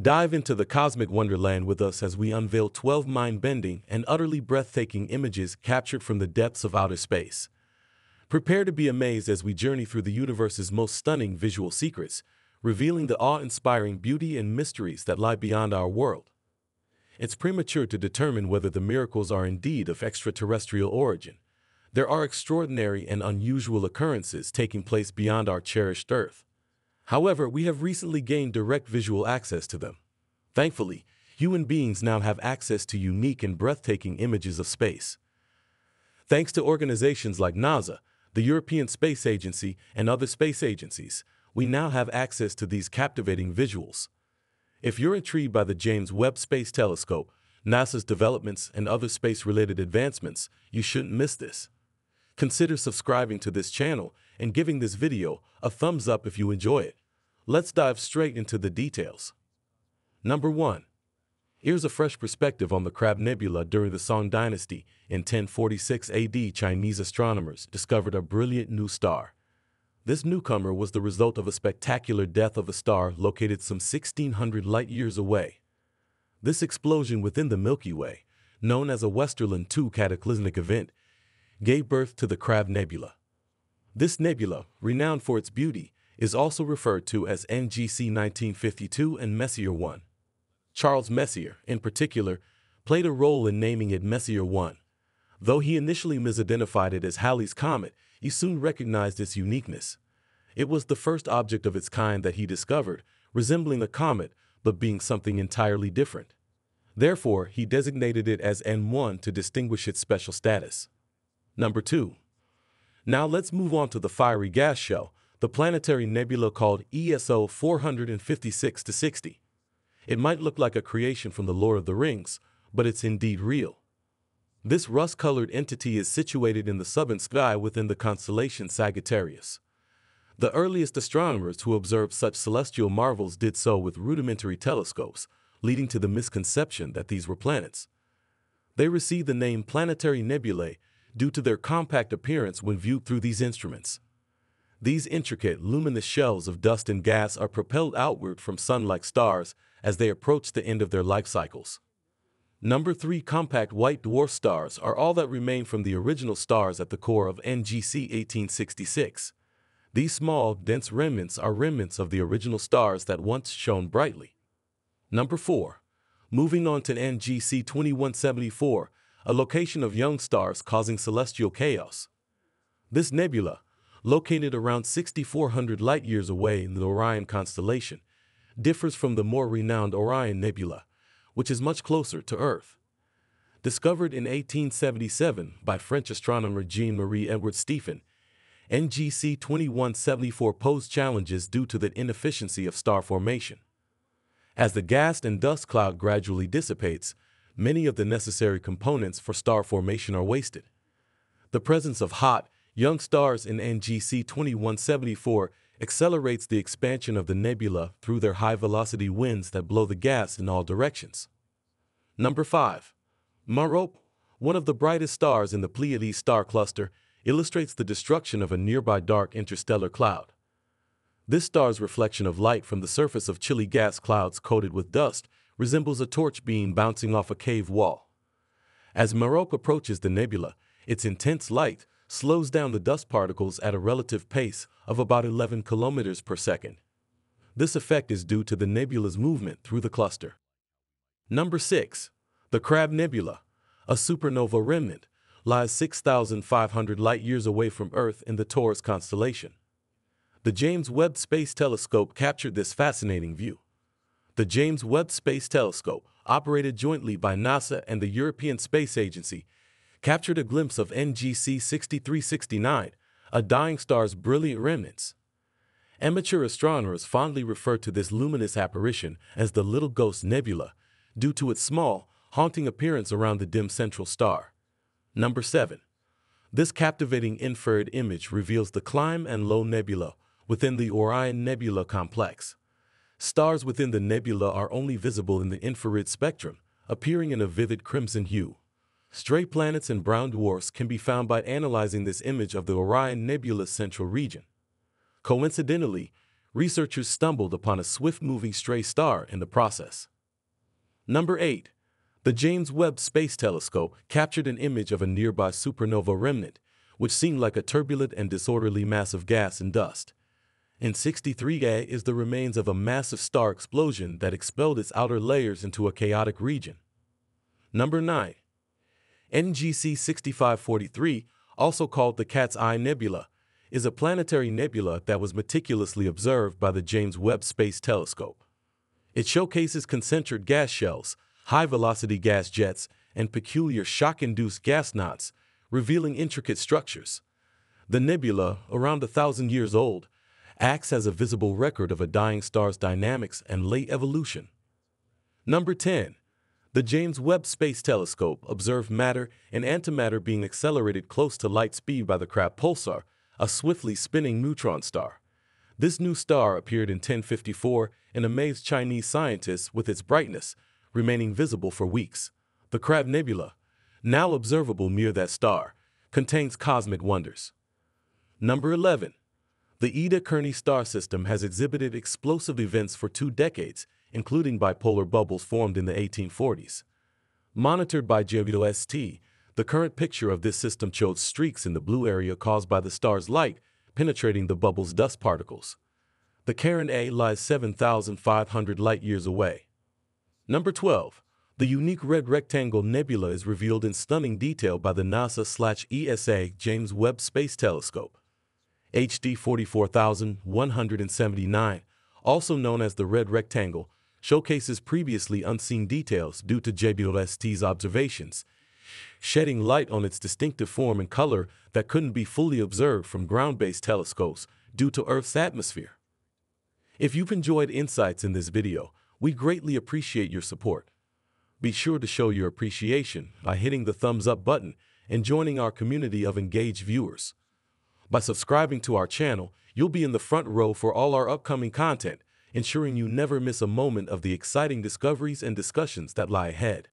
Dive into the cosmic wonderland with us as we unveil 12 mind-bending and utterly breathtaking images captured from the depths of outer space. Prepare to be amazed as we journey through the universe's most stunning visual secrets, revealing the awe-inspiring beauty and mysteries that lie beyond our world. It's premature to determine whether the miracles are indeed of extraterrestrial origin. There are extraordinary and unusual occurrences taking place beyond our cherished Earth. However, we have recently gained direct visual access to them. Thankfully, human beings now have access to unique and breathtaking images of space. Thanks to organizations like NASA, the European Space Agency, and other space agencies, we now have access to these captivating visuals. If you're intrigued by the James Webb Space Telescope, NASA's developments, and other space-related advancements, you shouldn't miss this. Consider subscribing to this channel and giving this video a thumbs up if you enjoy it. Let's dive straight into the details. Number 1. Here's a fresh perspective on the Crab Nebula. During the Song Dynasty in 1046 AD, Chinese astronomers discovered a brilliant new star. This newcomer was the result of a spectacular death of a star located some 1,600 light-years away. This explosion within the Milky Way, known as a Westerlund II cataclysmic event, gave birth to the Crab Nebula. This nebula, renowned for its beauty, is also referred to as NGC 1952 and Messier 1. Charles Messier, in particular, played a role in naming it Messier 1. Though he initially misidentified it as Halley's Comet, he soon recognized its uniqueness. It was the first object of its kind that he discovered, resembling a comet but being something entirely different. Therefore, he designated it as N1 to distinguish its special status. Number 2. Now let's move on to the fiery gas shell, the planetary nebula called ESO 456-60. It might look like a creation from the Lord of the Rings, but it's indeed real. This rust-colored entity is situated in the southern sky within the constellation Sagittarius. The earliest astronomers who observed such celestial marvels did so with rudimentary telescopes, leading to the misconception that these were planets. They received the name planetary nebulae due to their compact appearance when viewed through these instruments. These intricate, luminous shells of dust and gas are propelled outward from sun-like stars as they approach the end of their life cycles. Number 3. Compact white dwarf stars are all that remain from the original stars at the core of NGC 1866. These small, dense remnants are remnants of the original stars that once shone brightly. Number 4. Moving on to NGC 2174, a location of young stars causing celestial chaos. This nebula, located around 6,400 light-years away in the Orion constellation, differs from the more renowned Orion Nebula, which is much closer to Earth. Discovered in 1877 by French astronomer Jean-Marie Edward Stephan, NGC 2174 posed challenges due to the inefficiency of star formation. As the gas and dust cloud gradually dissipates, many of the necessary components for star formation are wasted. The presence of hot, young stars in NGC 2174 accelerates the expansion of the nebula through their high-velocity winds that blow the gas in all directions. Number 5. Merope, one of the brightest stars in the Pleiades star cluster, illustrates the destruction of a nearby dark interstellar cloud. This star's reflection of light from the surface of chilly gas clouds coated with dust resembles a torch beam bouncing off a cave wall. As Merope approaches the nebula, its intense light slows down the dust particles at a relative pace of about 11 kilometers per second. This effect is due to the nebula's movement through the cluster. Number 6. The Crab Nebula, a supernova remnant, lies 6,500 light-years away from Earth in the Taurus constellation. The James Webb Space Telescope captured this fascinating view. The James Webb Space Telescope, operated jointly by NASA and the European Space Agency, captured a glimpse of NGC 6369, a dying star's brilliant remnants. Amateur astronomers fondly refer to this luminous apparition as the Little Ghost Nebula, due to its small, haunting appearance around the dim central star. Number 7. This captivating infrared image reveals the Climb and Low Nebula within the Orion Nebula complex. Stars within the nebula are only visible in the infrared spectrum, appearing in a vivid crimson hue. Stray planets and brown dwarfs can be found by analyzing this image of the Orion Nebula's central region. Coincidentally, researchers stumbled upon a swift-moving stray star in the process. Number 8. The James Webb Space Telescope captured an image of a nearby supernova remnant, which seemed like a turbulent and disorderly mass of gas and dust. In 63A is the remains of a massive star explosion that expelled its outer layers into a chaotic region. Number 9. NGC 6543, also called the Cat's Eye Nebula, is a planetary nebula that was meticulously observed by the James Webb Space Telescope. It showcases concentric gas shells, high-velocity gas jets, and peculiar shock-induced gas knots, revealing intricate structures. The nebula, around 1,000 years old, acts as a visible record of a dying star's dynamics and late evolution. Number 10. The James Webb Space Telescope observed matter and antimatter being accelerated close to light speed by the Crab pulsar, a swiftly spinning neutron star. This new star appeared in 1054 and amazed Chinese scientists with its brightness, remaining visible for weeks. The Crab Nebula, now observable near that star, contains cosmic wonders. Number 11. The Eta Kearny star system has exhibited explosive events for 2 decades, including bipolar bubbles formed in the 1840s. Monitored by JWST, the current picture of this system shows streaks in the blue area caused by the star's light penetrating the bubble's dust particles. The Cairn A lies 7,500 light-years away. Number 12. The unique red rectangle nebula is revealed in stunning detail by the NASA/ESA James Webb Space Telescope. HD 44179, also known as the red rectangle, showcases previously unseen details due to JWST's observations, shedding light on its distinctive form and color that couldn't be fully observed from ground-based telescopes due to Earth's atmosphere. If you've enjoyed insights in this video, we greatly appreciate your support. Be sure to show your appreciation by hitting the thumbs up button and joining our community of engaged viewers. By subscribing to our channel, you'll be in the front row for all our upcoming content, ensuring you never miss a moment of the exciting discoveries and discussions that lie ahead.